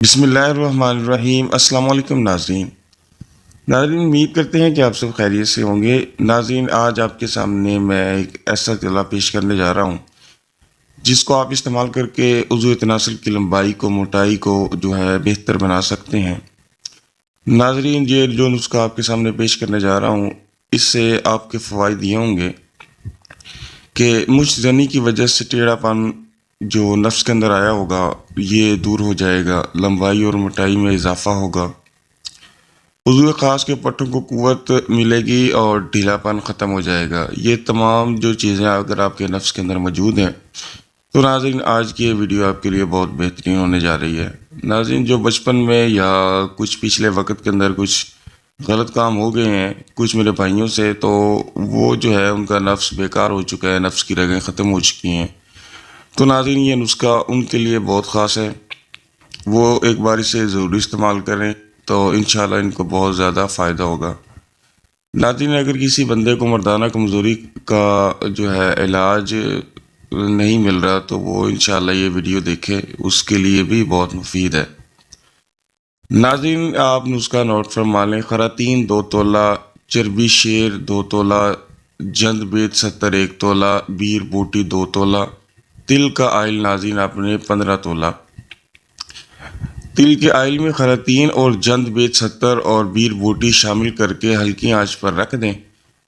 بسم اللہ الرحمن الرحیم۔ السلام علیکم ناظرین امید کرتے ہیں کہ آپ سب خیریت سے ہوں گے۔ ناظرین آج آپ کے سامنے میں ایک ایسا تیلا پیش کرنے جا رہا ہوں جس کو آپ استعمال کر کے عضو تناسل کی لمبائی کو، موٹائی کو جو ہے بہتر بنا سکتے ہیں۔ ناظرین یہ جو نسخہ آپ کے سامنے پیش کرنے جا رہا ہوں اس سے آپ کے فوائد یہ ہوں گے کہ مشت زنی کی وجہ سے ٹیڑھا پن جو نفس کے اندر آیا ہوگا یہ دور ہو جائے گا، لمبائی اور موٹائی میں اضافہ ہوگا، عضو خاص کے پٹھوں کو قوت ملے گی اور ڈھیلا پن ختم ہو جائے گا۔ یہ تمام جو چیزیں اگر آپ کے نفس کے اندر موجود ہیں تو ناظرین آج کی یہ ویڈیو آپ کے لیے بہت بہترین ہونے جا رہی ہے۔ ناظرین جو بچپن میں یا کچھ پچھلے وقت کے اندر کچھ غلط کام ہو گئے ہیں کچھ میرے بھائیوں سے، تو وہ جو ہے ان کا نفس بیکار ہو چکا ہے، نفس کی رگیں ختم ہو چکی ہیں، تو ناظرین یہ نسخہ ان کے لیے بہت خاص ہے۔ وہ ایک بار اسے ضروری استعمال کریں تو انشاءاللہ ان کو بہت زیادہ فائدہ ہوگا۔ ناظرین اگر کسی بندے کو مردانہ کمزوری کا جو ہے علاج نہیں مل رہا تو وہ انشاءاللہ یہ ویڈیو دیکھے، اس کے لیے بھی بہت مفید ہے۔ ناظرین آپ نسخہ نوٹ فرما لیں۔ خراطین 2 تولہ، چربی شیر 2 تولہ، جند بیت 70 1 تولہ، بیر بوٹی 2 تولہ، تل کا آئل ناظرین آپ نے 15 تولہ۔ تل کے آئل میں خراطین اور جند بیت 70 اور بیر بوٹی شامل کر کے ہلکی آنچ پر رکھ دیں۔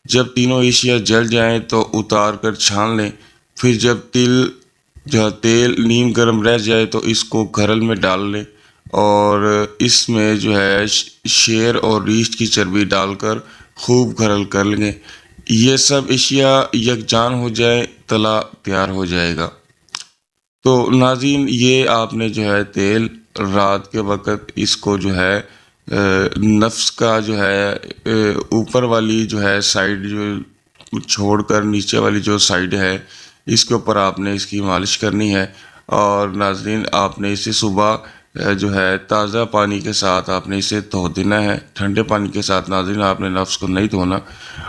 جب تینوں اشیاء جل جائیں تو اتار کر چھان لیں۔ پھر جب تیل نیم گرم رہ جائے تو اس کو گھرل میں ڈال لیں اور اس میں جو ہے شیر اور ریچھ کی چربی ڈال کر خوب گھرل کر لیں۔ یہ سب اشیاء یکجان ہو جائیں، تلا تیار ہو جائے گا۔ تو ناظرین یہ آپ نے جو ہے تیل رات کے وقت اس کو جو ہے نفس کا جو ہے اوپر والی جو ہے سائیڈ جو چھوڑ کر نیچے والی جو سائیڈ ہے اس کے اوپر آپ نے اس کی مالش کرنی ہے، اور ناظرین آپ نے اسے صبح جو ہے تازہ پانی کے ساتھ آپ نے اسے دھو دینا ہے۔ ٹھنڈے پانی کے ساتھ ناظرین آپ نے نفس کو نہیں دھونا،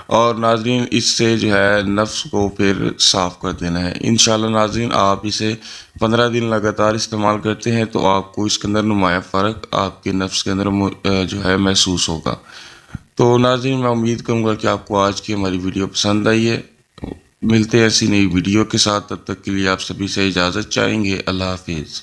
اور ناظرین اس سے جو ہے نفس کو پھر صاف کر دینا ہے۔ انشاءاللہ ناظرین آپ اسے 15 دن لگاتار استعمال کرتے ہیں تو آپ کو اس کے اندر نمایاں فرق آپ کے نفس کے اندر جو ہے محسوس ہوگا۔ تو ناظرین میں امید کروں گا کہ آپ کو آج کی ہماری ویڈیو پسند آئی ہے۔ ملتے ہیں ایسی نئی ویڈیو کے ساتھ، تب تک کے لیے آپ سبھی سے اجازت چاہیں گے۔ اللہ حافظ۔